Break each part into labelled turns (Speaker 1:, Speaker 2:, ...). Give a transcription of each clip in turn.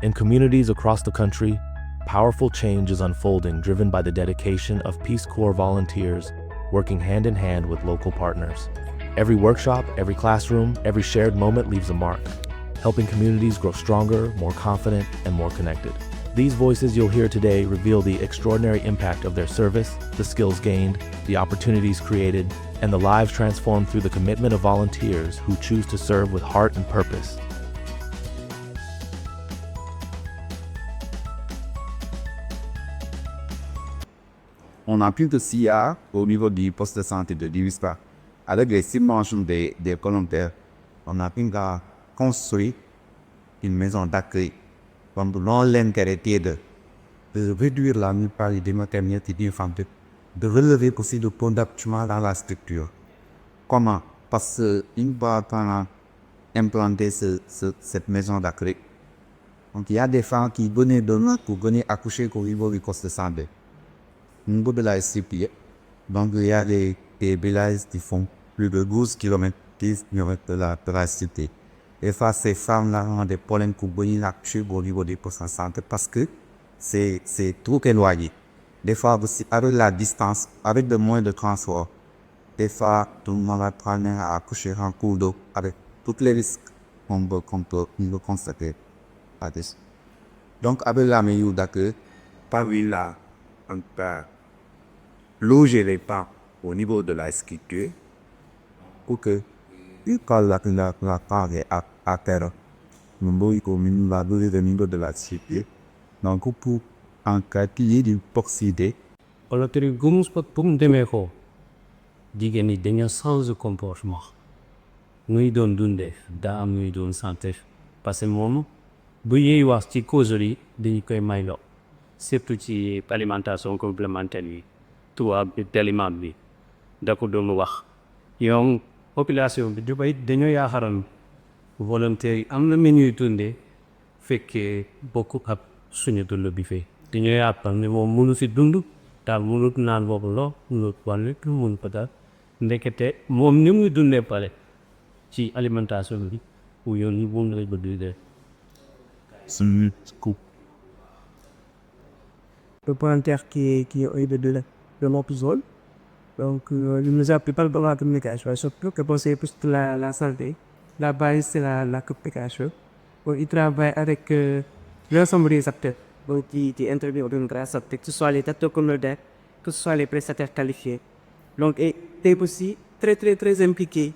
Speaker 1: In communities across the country, powerful change is unfolding, driven by the dedication of Peace Corps volunteers working hand in hand with local partners. Every workshop, every classroom, every shared moment leaves a mark, helping communities grow stronger, more confident, and more connected. These voices you'll hear today reveal the extraordinary impact of their service, the skills gained, the opportunities created, and the lives transformed through the commitment of volunteers who choose to serve with heart and purpose.
Speaker 2: On a plus de SIA au niveau du poste de santé de Divispa. Avec les subventions des volontaires, on a pu construire une maison d'accueil. Donc, l'intérêt de réduire la multiplicité des maternités d'infanterie, de relever aussi le point d'appui dans la structure. Comment? Parce qu'une fois qu'on a implanté cette maison d'accueil, donc il y a des femmes qui venaient pour venir accoucher au niveau du poste de santé. Au niveau de la SCP, donc il y a des villages qui font plus de 12 km, 10 km de la cité. Et ça, ces femmes-là ont des problèmes pour venir accoucher au niveau des postes de santé parce que c'est trop éloigné. Des fois aussi, avec la distance, avec le moyens de transport, des fois, tout le monde va prendre à accoucher en cours d'eau avec tous les risques qu'on peut constater. Donc, avec la mesure d'accueil, parmi là, on peut loger les parents au niveau de la structure pour que, quand la part est à terre, nous va donner le niveau de la structure. Donc, pour en cas d'une proximité,
Speaker 3: wala teri gumus pat pum demee ko jigéen ñi dañoo changer comportement muy doon dundee daa am muy doon santé parce que moom bu ñuy wax ci causerie dañu koy mayloo surtout ci alimentation complémentaire yi tubaab bi aliment bi da ko doon wax yow population bi du bay dañoo yaakaaroon volontaire yi am na menu dundee fekkee bokk ak suñu dund bi fee dañoo yaakaar ne moom mënu si dund daal mënut naan boobu loo mënut wàllu mun ko daal ndekete moom ni muy dundee pare ci alimentation bi ou yoon ñu mun la bëgg dee.
Speaker 4: Le volontaire qui est au niveau de notre zone. Donc, il nous a pris pas dans la communication, surtout que c'est plus de la santé. La base, c'est la communication. Donc, il travaille avec l'ensemble des acteurs. Donc, qui interviennent au niveau que ce soit les acteurs communautaires, que ce soit les prestataires qualifiés. Donc, il est aussi très impliqué.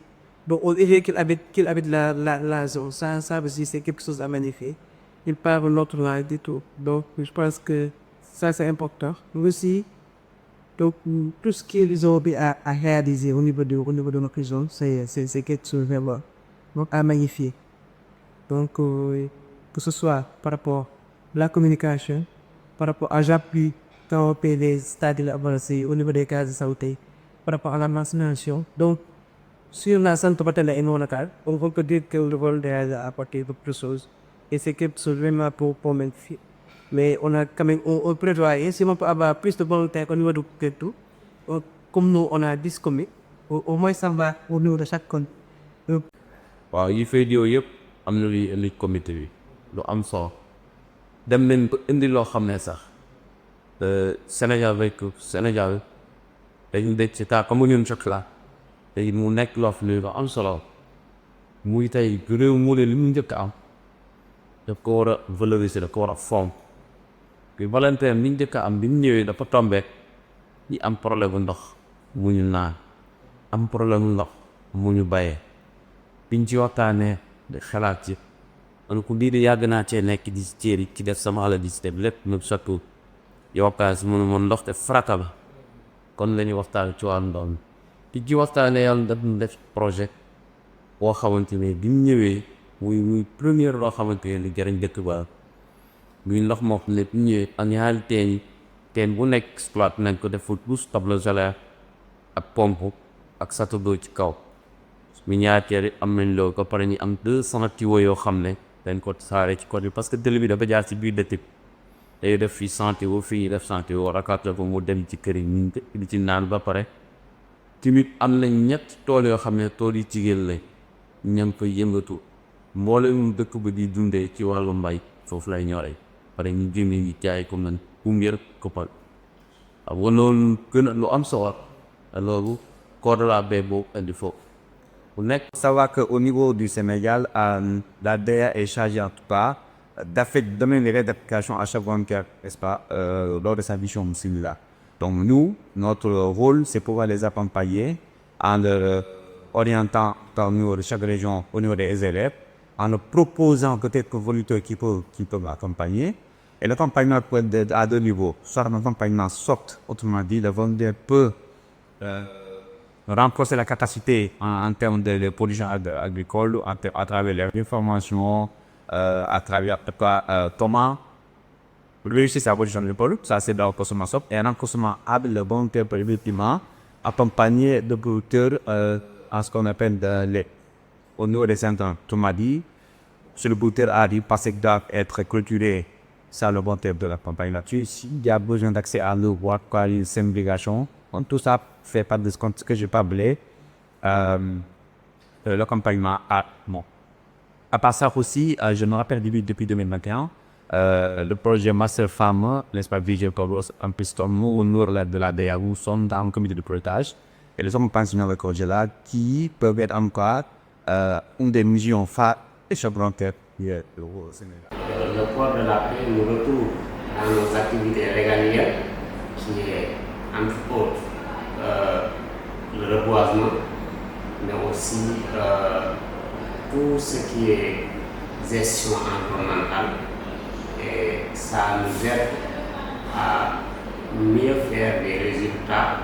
Speaker 4: Bon, au lieu qu'il habite la zone, ça aussi, c'est quelque chose à magnifier. Il parle notre langue et tout. Donc, je pense que ça, c'est important. Mais aussi, donc, tout ce qu'ils ont à réaliser au niveau de notre prison, c'est quelque chose vraiment à magnifier. Donc, que ce soit par rapport à la communication, par rapport à l'appui quand on paie les stades avancés au niveau des cases de santé, par rapport à la vaccination. Donc, sur la santé paternelle et non locale, on peut dire que le volontaire a apporté beaucoup de choses. Et c'est quelque chose vraiment pour magnifier. Mais on a quand même, on prévoit, si on peut avoir plus de volontaires au niveau de tout, comme nous, on a 10 communes, au moins ça va au niveau de chaque commune.
Speaker 3: waaw yi fay diw yëpp am na luy indi comité bi lu am solo dem nañ ba indi loo xam ne sax Sénégal dañu dégg ci taa comme ñun chocolat léegi mu nekk loo xam ne lu am solo muy tey réew mu ne li mu njëkk a am daf ko war a valoriser daf ko war a fomm bi volontaire ni njëkk a am bi mu ñëwee dafa tombeek ñi am problème bu ndox mu ñu naan am problème bu ndox mu ñu bayee biñ ci waxtaanee de xalaat ci man ko lii de yàgg naa cee nekk di ci téeri ci def sama àll di ci def lépp mu sottu yokkaas mënu ma ndox te fraka la kon la ñuy waxtaan ci wàllu ndox mi di ci waxtaanee yàlla daf ñu def projet boo xamante ne bi mu ñëwee muy première loo xamante ne li jëriñ dëkk ba muy ndox moo xam ne bi mu ñëwee ak ñaari teen bu nekk exploité nañ ko def douze tableau solaire ak pompe ak château d'eau ci kaw mi ñaari teen am nañ loolu ko pare ñu am 200 tuyaux yoo xam ne dañ ko saare ci côté bi parce que dëll bi dafa jaar ci biir dëkk bi day def fii 100 tuyaux fii def 100 tuyaux rakaat ko mu dem ci kër yi ñu di ci naan ba pare tamit am nañ ñett tool yoo xam ne tool yi jigéen lañ ñam fa yëngatu mboolem dëkk bi di dundee ci wàllu mbay foofu lay ñoree pare ñu génne ñu jaay ko man combien koppar xam nga loolu gën a lu am solo loolu corps de la baie boobu indi foofu bu nekk.
Speaker 2: Savoir qu'au niveau du Sénégal, la DEA est chargée en tout cas donner les règles d'application à chaque volontaire, n'est-ce pas, lors de sa mission celui-là. Donc nous, notre rôle, c'est pouvoir les accompagner en leur orientant au niveau de chaque région, au niveau des élèves, en leur proposant peut-être volontaires qui peuvent accompagner. Et l'accompagnement peut être à deux niveaux. Soit un accompagnement soft, autrement dit, le volontaire peut renforcer la capacité en termes de production agricole à travers les informations, à travers comment réussir sa production agricole. Ça, c'est dans le consommation soft. Et un consommation habile, le volontaire peut effectivement accompagner de producteurs en ce qu'on appelle les au niveau des symptômes. Tu m'as dit, si le producteur arrive parce qu'il doit être clôturé, ça le volontaire de l'accompagner là-dessus. S'il y a besoin d'accès à l'eau, voir quoi, une simplification, tout ça fait pas de ce que je parlais. L'accompagnement à bon. À part ça aussi, je me rappelle depuis 2021, le projet Master Farmer, n'est-ce pas, Vision Cobros, un piston au nord de la DEA, où sont dans un comité de pilotage. Et les hommes pensionnés avec projet-là qui peuvent être encore une des missions phares et chaque volontaire qui est au Sénégal.
Speaker 5: Le port de la paix nous retrouve dans nos activités régaliennes, qui est entre autres le reboisement, mais aussi tout ce qui est gestion environnementale. Et ça nous aide à mieux faire des résultats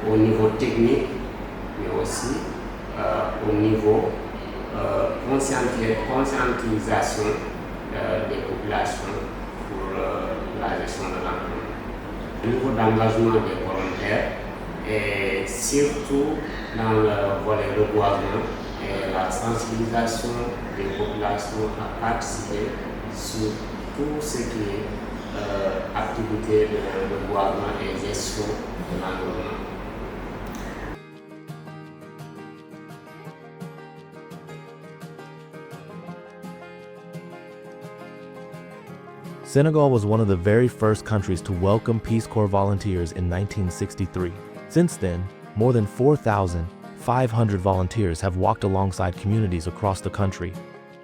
Speaker 5: au niveau technique, mais aussi au niveau conscientisation des populations pour la gestion de l'environnement. Au niveau d'engagement des volontaires et surtout dans le volet reboisement et la sensibilisation des populations à participer sur tout ce qui est activité de reboisement et gestion de l'environnement.
Speaker 1: Senegal was one of the very first countries to welcome Peace Corps volunteers in 1963. Since then, more than 4,500 volunteers have walked alongside communities across the country,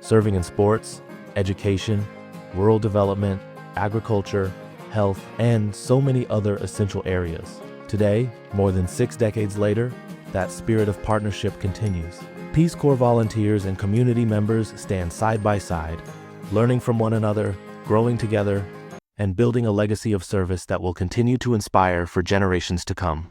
Speaker 1: serving in sports, education, rural development, agriculture, health, and so many other essential areas. Today, more than 6 decades later, that spirit of partnership continues. Peace Corps volunteers and community members stand side by side, learning from one another, growing together, and building a legacy of service that will continue to inspire for generations to come.